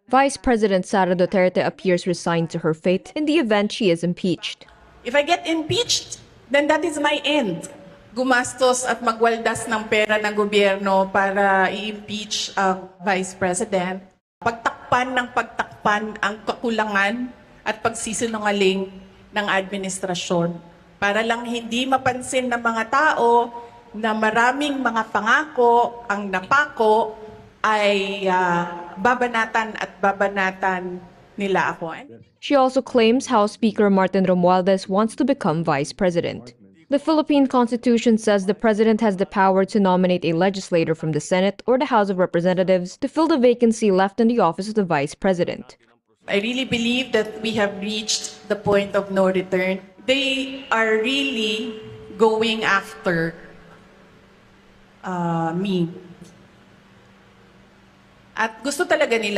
Vice President Sara Duterte appears resigned to her fate in the event she is impeached. If I get impeached, then that is my end. Gumastos at magwaldas ng pera ng gobyerno para i-impeach ang Vice President. Pagtakpan ang kakulangan at pagsisinungaling ng administrasyon para lang hindi mapansin ng mga tao na maraming mga pangako ang napako ay babanatan at babanatan nila ako. She also claims House Speaker Martin Romualdez wants to become vice president. The Philippine Constitution says the president has the power to nominate a legislator from the Senate or the House of Representatives to fill the vacancy left in the office of the vice president. I really believe that we have reached the point of no return. They are really going after me. At gusto talaga nila